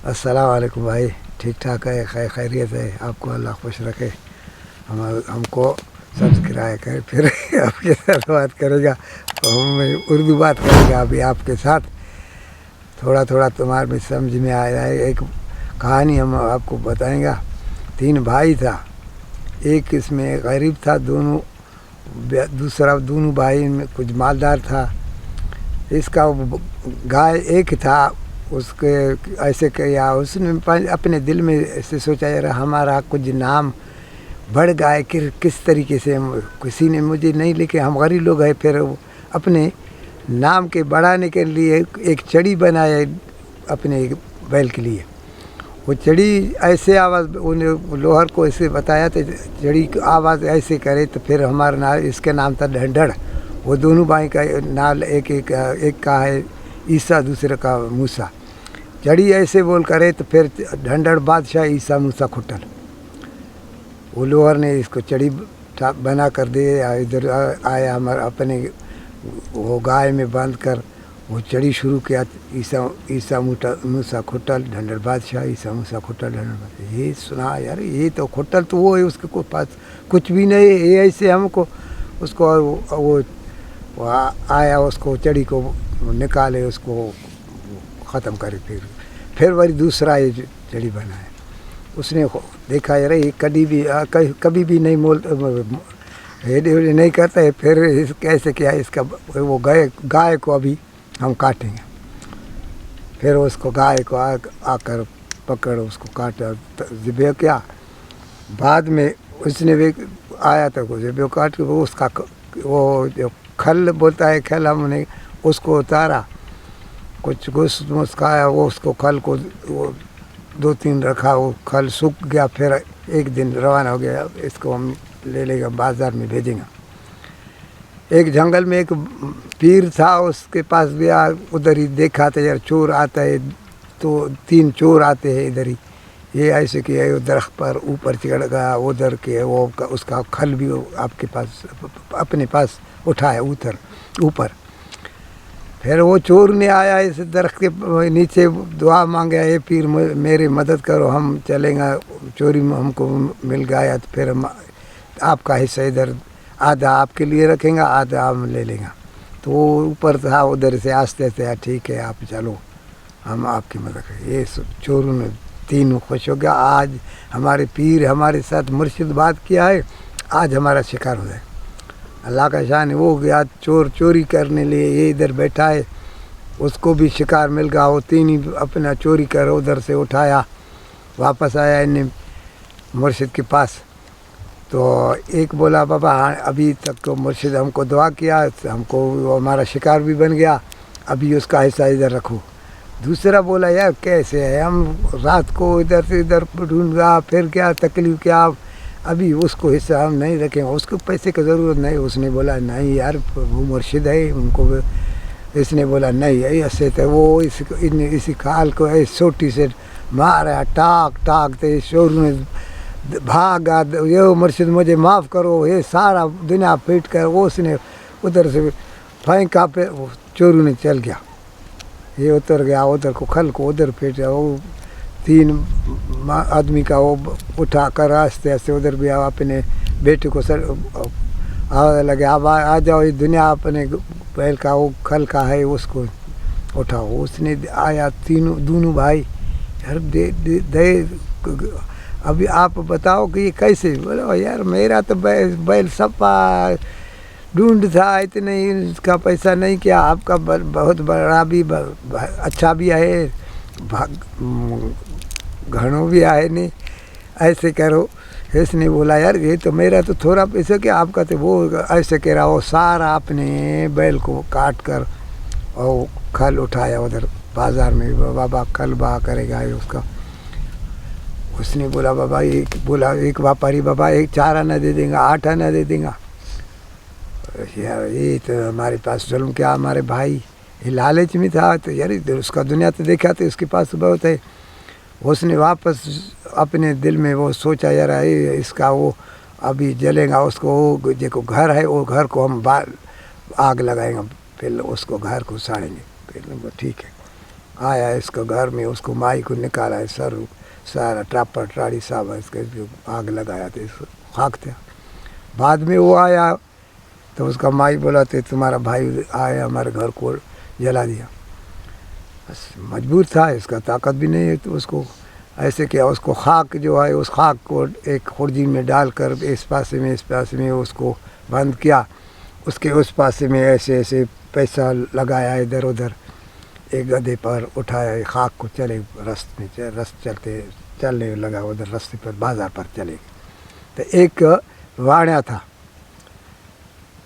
अस्सलाम वालेकुम भाई। ठीक ठाक है, खैरियत है। आपको अल्लाह खुश रखे। हमको सब्सक्राइब करे फिर आपके साथ बात करेगा। हम उर्दू बात करेगा अभी आपके साथ। थोड़ा थोड़ा तुम्हारे भी समझ में आया है। एक कहानी हम आपको बताएंगे। 3 भाई था। एक इसमें गरीब था, दूसरा दोनों भाई में कुछ मालदार था। इसका गाय एक था। उसके ऐसे किया, उसने अपने दिल में ऐसे सोचा यार हमारा कुछ नाम बढ़ गया किस तरीके से। किसी ने मुझे नहीं लिखे, हम गरीब लोग हैं। फिर अपने नाम के बढ़ाने के लिए एक चड़ी बनाए अपने बैल के लिए। वो चड़ी ऐसे आवाज़ उन्हें लोहर को ऐसे बताया तो चड़ी की आवाज़ ऐसे करे तो फिर हमारा नाम, इसके नाम था ढंढड़। वो दोनों भाई का नाम एक का है ईसा, दूसरे का मूसा। चड़ी ऐसे बोल करे तो फिर ढंढड़ बादशाह, ईसा मूसा खुट्टल। वो लोहर ने इसको चड़ी बना कर दे। इधर आया हमारा अपने वो गाय में बांध कर वो चड़ी शुरू किया। ईसा मूसा खुट्टल ढंढड़ बादशाह, ईसा मूसा खुट्टल ढंढड़ बादशाह। ये सुना यार, ये तो खुट्टल तो वो है, उसके को पास कुछ भी नहीं है। ये ऐसे हमको उसको वो आया, उसको चड़ी को निकाले, उसको ख़त्म करे। फिर वही दूसरा ये चड़ी बनाया। उसने देखा यार ये कभी भी नहीं नहीं करता है। फिर कैसे किया इसका, वो गाय को अभी हम काटेंगे। फिर उसको गाय को आकर पकड़ उसको काटा, ज़िब्ह किया। बाद में उसने भी आया तो ज़िब्ह काट के उसका वो जो खल बोलता है, खल हमने उसको उतारा। कुछ गोश्त मुस्काया, वो उसको खल को वो 2-3 रखा। वो खल सूख गया। फिर एक दिन रवाना हो गया, इसको हम ले लेगा बाज़ार में भेजेंगे। एक जंगल में एक पीर था, उसके पास गया। उधर ही देखा था यार चोर आता है, तो 3 चोर आते हैं इधर ही। ये ऐसे किया, वो दरख्त पर ऊपर चढ़ गया। उधर के वो उसका खल भी आपके पास अपने पास उठाया ऊपर। फिर वो चोर ने आया इस दरख्त के नीचे, दुआ मांगे, ये पीर मेरी मदद करो, हम चलेंगे, चोरी में हमको मिल गया। तो फिर हम आपका हिस्सा इधर आधा आपके लिए रखेंगे, आधा हम ले लेंगे। तो वो ऊपर था, उधर से आस्ते से ठीक है आप चलो, हम आपकी मदद करें। ये चोरों ने 3 खुश हो गया। आज हमारे पीर हमारे साथ मुर्शिद बात किया है, आज हमारा शिकार हो जाए। अल्लाह का शान है। वो गया चोर चोरी करने लिए, ये इधर बैठा है, उसको भी शिकार मिल गया। वो 3 ही अपना चोरी कर उधर से उठाया, वापस आया इन्हें मुर्शिद के पास। तो एक बोला बाबा अभी तक तो मुर्शिद हमको दुआ किया, हमको हमारा शिकार भी बन गया, अभी उसका हिस्सा इधर रखो। दूसरा बोला यार कैसे है, हम रात को इधर से इधर ढूंढा, फिर क्या तकलीफ क्या, अभी उसको हिस्सा हम नहीं रखेंगे, उसको पैसे की ज़रूरत नहीं। उसने बोला नहीं यार वो मुर्शिद है, उनको। इसने बोला नहीं ऐसे तो वो इसी खाल को ऐसे छोटी से मारा, टाक तो शोर ने भागा, ये मुर्शिद मुझे माफ़ करो, ये सारा दुनिया पीट कर वो उसने उधर से फेंका पे, वो चोरू ने चल गया। ये उतर गया, उधर को खल को उधर पीट गया। वो 3 आदमी का वो उठा कर रास्ते ऐसे उधर भी अपने बेटे को सर आवाज़ लगे, अब आ जाओ, ये दुनिया अपने बैल का वो खल का है, उसको उठाओ। उसने आया, दोनों भाई यार दे अभी आप बताओ कि ये कैसे। बोलो यार मेरा तो बैल सपा ढूंढ था, इतने इसका पैसा नहीं किया, आपका बहुत बड़ा भी अच्छा भी है, घणों भी आए नहीं, ऐसे करो। इसने बोला यार ये तो मेरा तो थोड़ा पैसा क्या, आपका तो वो ऐसे कह रहा। वो सारा अपने बैल को काट कर और खल उठाया उधर बाज़ार में। बाबा कल बहा करेगा उसका। उसने बोला बाबा एक व्यापारी बाबा 4 आना दे देंगे, 8 आना दे देंगे। यार ये तो हमारे पास जुल्म क्या, हमारे भाई ये लालच में था, तो यार उसका दुनिया तो देखा तो उसके पास बहुत है। उसने वापस अपने दिल में वो सोचा यार इसका वो अभी जलेगा, उसको वो जो घर है वो घर को हम आग लगाएंगे, फिर उसको घर को साड़ेंगे। फिर ठीक है। आया इसको घर में, उसको माई को निकाला है, सर सारा ट्रापर ट्राड़ी साहब इसके आग लगाया था, इसको खाक था। बाद में वो आया तो उसका माई बोला तो तुम्हारा भाई आया हमारे घर को जला दिया। बस मजबूर था, इसका ताकत भी नहीं है, तो उसको ऐसे किया, उसको खाक जो है उस खाक को एक खुर्जी में डालकर इस पासे में उसको बंद किया, उसके उस पासे में ऐसे ऐसे पैसा लगाया इधर उधर, एक गधे पर उठाया खाक को, चले रास्ते चलने लगा उधर रास्ते पर, बाज़ार पर चले। तो एक वाणा था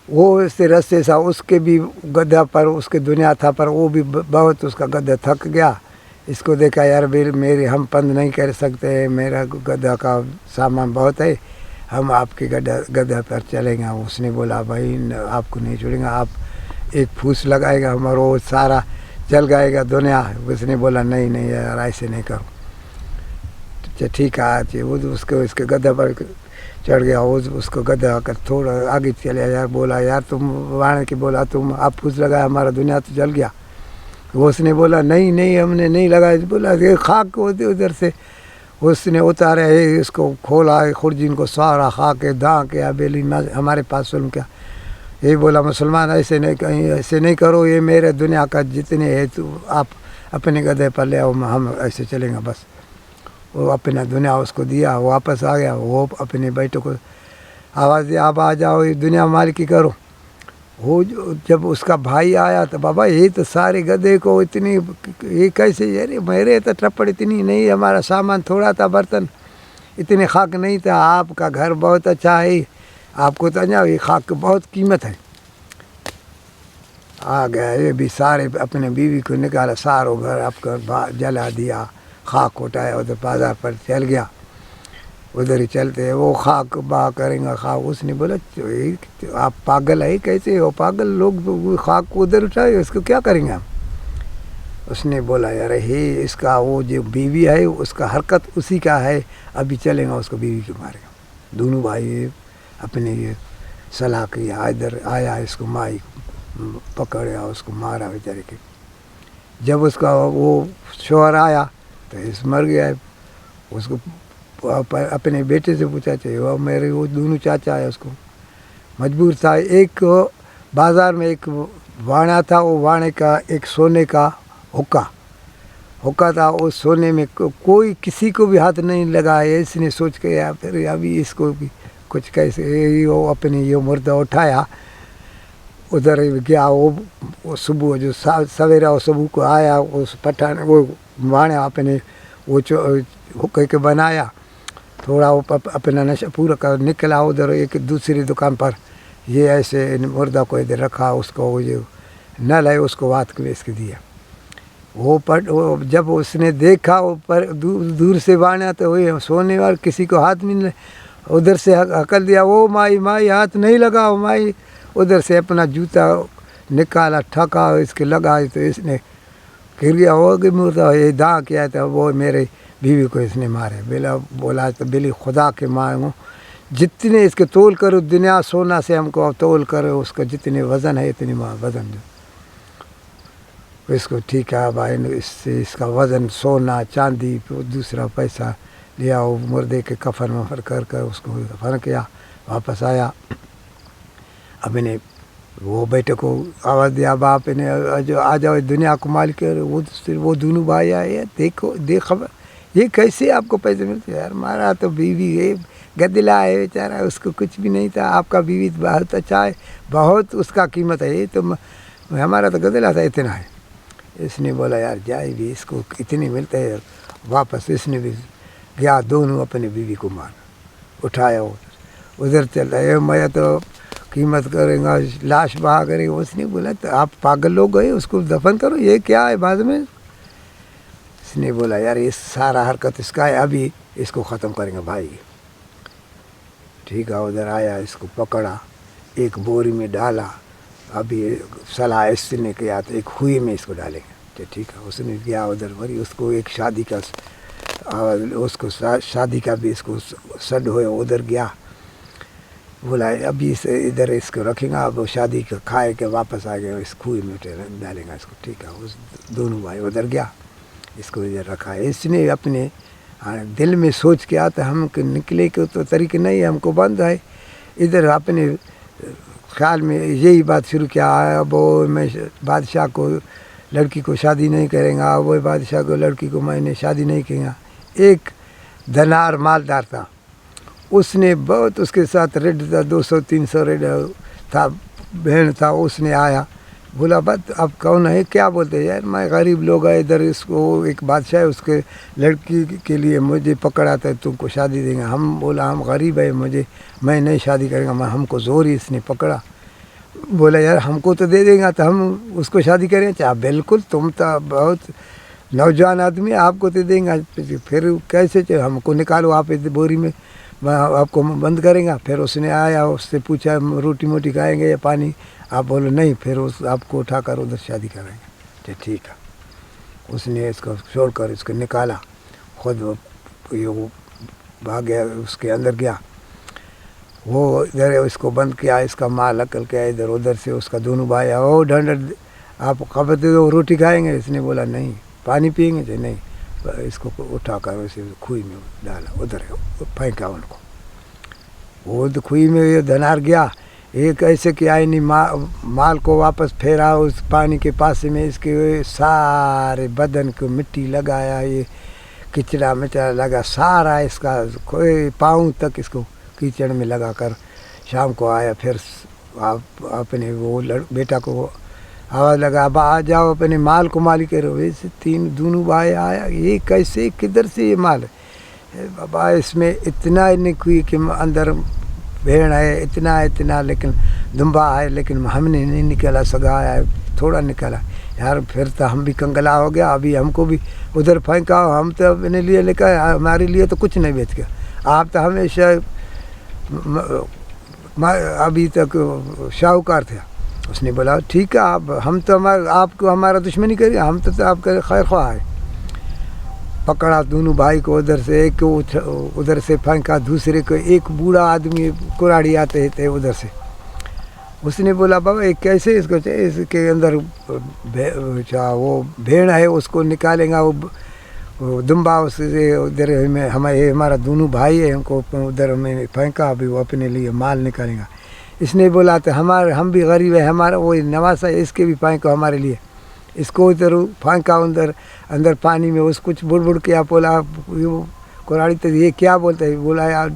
वो इससे रास्ते सा, उसके भी गधा पर उसके दुनिया था, पर वो भी बहुत उसका गधा थक गया। इसको देखा यार मेरे हम पंद नहीं कर सकते, मेरा गधा का सामान बहुत है, हम आपके गधा पर चलेंगे। उसने बोला भाई आपको नहीं छोड़ेंगे, आप एक फूस लगाएगा हमारा वो सारा चल जाएगा दुनिया। उसने बोला नहीं यार ऐसे नहीं करो। तो ठीक है, वो उसके गधा पर चढ़ गया, वो उसको गधा आकर थोड़ा आगे चले यार, बोला यार तुम वाण के बोला तुम आप फूस लगाया हमारा दुनिया तो जल गया। उसने बोला नहीं हमने नहीं लगाया। बोला ये खाक उधर से उसने उतारा है, इसको खोला है खुर्जीन को, सारा खाक दाँ के बेली हमारे पास सुन क्या। यही बोला मुसलमान ऐसे नहीं करो, ये मेरे दुनिया का जितने है तो आप अपने गधे पर ले आओ, हम ऐसे चलेंगे। बस वो अपना दुनिया उसको दिया, वापस आ गया। वो अपने बेटों को आवाज़ दिया आप आ जाओ, ये दुनिया मालिकी करो। वो जब उसका भाई आया तो बाबा ये तो सारे गधे को इतनी, ये कैसे, अरे मेरे तो टप्पड़ इतनी नहीं, हमारा सामान थोड़ा था, बर्तन इतने खाक नहीं था, आपका घर बहुत अच्छा है, आपको तो ये खाक की बहुत कीमत है। आ गया ये भी सारे अपने बीवी को निकाला, सारो घर आपका जला दिया, खाक उठाया, उधर बाज़ार पर चल गया। उधर ही चलते वो खाक करेंगे खाक। उसने बोला आप पागल है, कैसे हो पागल, लोग खाक को उधर उठाए, उसको क्या करेंगे हम। उसने बोला यार हे इसका वो जो बीवी है उसका हरकत उसी का है, अभी चलेंगे उसको बीवी को मारेगा। दोनों भाई अपने ये सलाह किया, इधर आया इसको माई पकड़ा, उसको मारा बेचारे के। जब उसका वो शोहर आया तो इस मर गया। उसको अपने बेटे से पूछा चाहिए, वो मेरे वो दोनों चाचा है, उसको मजबूर था। एक बाज़ार में एक वाणा था, वो वाणे का एक सोने का हुक्का था, उस सोने में कोई किसी को भी हाथ नहीं लगाया। इसने सोच के या फिर अभी इसको भी कुछ कैसे, वो अपने ये मुर्दा उठाया, उधर गया। वो सुबह जो सवेरा सुबह को आया, उस पठान वो वाणा अपने वो हुक्के के बनाया, थोड़ा वो अपना नशा पूरा कर निकला। उधर एक दूसरी दुकान पर ये ऐसे मुर्दा को इधर रखा, उसको वो जो नल है उसको वात को बेच के दिया। वो जब उसने देखा वो पर दूर से बाणा तो वही सोने वाले किसी को हाथ में उधर से हकल दिया, वो माई हाथ नहीं लगाओ माई। उधर से अपना जूता निकाला, ठका इसके लगा, तो इसने गिर गया, हो गई मुर्दा। ये दाँ किया था, वो मेरे बीवी को इसने मारे। बोला तो बिली खुदा के मांगो, जितने इसके तोल करो दुनिया सोना से हमको तोल करो, उसका जितने वज़न है इतनी वज़न दो इसको। ठीक है भाई, इससे इसका वज़न सोना चांदी दूसरा पैसा लिया, वो मुर्दे के कफन वफन कर उसको कफन किया, वापस आया। अपने वो बेटे को आवाज़ दिया, बाप ने आ जाओ दुनिया को मालिक। वो दोनों भाई आए, देखो देख खबर ये कैसे आपको पैसे मिलते। यार हमारा तो बीवी है गदला है बेचारा, उसको कुछ भी नहीं था, आपका बीवी बहुत अच्छा है, बहुत उसका कीमत है, तो हमारा तो गदला था इतना है। इसने बोला यार जाए भी इसको इतने मिलते हैं। वापस इसने भी गया, दोनों अपनी बीवी को मार उठाया, उधर चल रहे, मैं तो कीमत करेंगा, लाश बहा करेंगे। उसने बोला तो आप पागल लोग गए, उसको दफन करो, ये क्या है बाद में। इसने बोला यार ये सारा हरकत इसका है, अभी इसको ख़त्म करेंगे भाई। ठीक है, उधर आया, इसको पकड़ा, एक बोरी में डाला, अभी सलाह इसने किया तो एक हुई में इसको डालेंगे। तो ठीक है, उसने गया उधर वही, उसको एक शादी का उसको शादी का भी इसको सड हो, उधर गया, बोला अभी इसे इधर इसको रखेंगे, अब शादी का खाए के वापस आ गए, इस कुएं में डालेंगे इसको। ठीक है, उस दोनों भाई उधर गया। इसको इधर रखा है। इसने अपने दिल में सोच के आता हम कि निकले के तो तरीके नहीं, हमको बंद है। इधर अपने ख्याल में यही बात शुरू किया, अब वो मैं बादशाह को लड़की को शादी नहीं करेंगा, वो बादशाह को लड़की को मैंने शादी नहीं करेंगा। एक धनार मालदार था, उसने बहुत उसके साथ रेड था, 200-300 रेड था, बहन था। उसने आया बोला बात अब कौन है, क्या बोलते हैं यार, मैं गरीब लोग है इधर, इसको एक बादशाह है उसके लड़की के लिए मुझे पकड़ा था, तुमको शादी देंगे। हम बोला हम गरीब है, मैं नहीं शादी करेंगे, मैं हमको ज़ोर ही इसने पकड़ा। बोला यार हमको तो दे देगा तो हम उसको शादी करें। चाहे बिल्कुल, तुम तो बहुत नौजवान आदमी, आपको दे देंगे। फिर कैसे चाहे हमको निकालो आप इस बोरी में, मैं आपको बंद करेंगे। फिर उसने आया, उससे पूछा रोटी मोटी खाएंगे या पानी, आप बोलो नहीं, फिर उस आपको उठाकर उधर शादी करेंगे। तो ठीक है, उसने इसको छोड़कर इसको निकाला, खुद ये वो भाग गया, उसके अंदर गया, वो इधर इसको बंद किया, इसका माल अकल किया इधर उधर से। उसका दोनों भाई ओ ढंड आप खबर दे दो, रोटी खाएंगे। इसने बोला नहीं, पानी पिएंगे तो नहीं। इसको उठाकर उसे खुई में डाला, उधर फेंका उनको। वो तो खुई में ये धनार गया, एक ऐसे किया ही नहीं, माल को वापस फेरा उस पानी के पास में, इसके सारे बदन को मिट्टी लगाया, ये किचड़ा मिचड़ा लगा सारा, इसका कोई पाँव तक इसको कीचड़ में लगाकर शाम को आया। फिर आप अपने वो बेटा को आवाज़ लगा, अब आ जाओ अपने माल को मालिक करो। वैसे दोनों भाई आया, ये कैसे किधर से ये माल है बाबा, इसमें इतना निकली कि अंदर भेड़ है इतना, लेकिन दुम्बा है, लेकिन हमने नहीं निकाला, सगा है थोड़ा निकाला यार। फिर तो हम भी कंगला हो गया, अभी हमको भी उधर फेंका, हम तो अपने लिए लेकर, हमारे लिए तो कुछ नहीं बेच गया। आप तो हमेशा अभी तक शाहूकार थे। उसने बोला ठीक है, आप हम तो आपको हमारा दुश्मनी करिए, हम तो आपका खैर ख्वाह है। पकड़ा दोनों भाई को, उधर से एक उधर से फेंका, दूसरे को एक बूढ़ा आदमी कुराड़ी आते थे उधर से। उसने बोला बाबा एक कैसे इसको, इसके अंदर वो भेड़ है उसको निकालेंगे, वो दुम्बा उससे उधर में हमारा दोनों भाई है, हमको उधर में फेंका, अभी वो अपने लिए माल निकालेंगे। इसने बोला तो हम भी गरीब है, हमारा वही नवासा है, इसके भी फेंको हमारे लिए। इसको उधर फेंका अंदर पानी में, उसको कुछ बुड़ किया। बोला वो कुराड़ी तो ये क्या बोलते है, बोला यार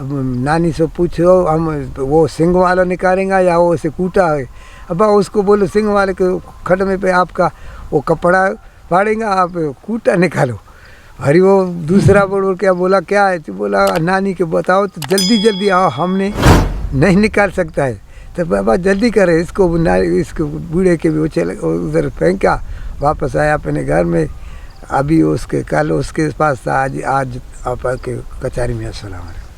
नानी से पूछो, हम वो सिंग वाला निकालेंगे या वो उसे कूटा है। अब उसको बोलो सिंग वाले के खटमे पे आपका वो कपड़ा फाड़ेंगे, आप कूटा निकालो। अरे वो दूसरा बोल क्या बोला, क्या है तो बोला नानी के बताओ तो जल्दी आओ, हमने नहीं निकाल सकता है। तो बाबा जल्दी करे, इसको बूढ़े के भी उधर फेंका, वापस आया अपने घर में। अभी उसके कल उसके पास था, आज आप के कचहरी में। अस्सलाम वालेकुम।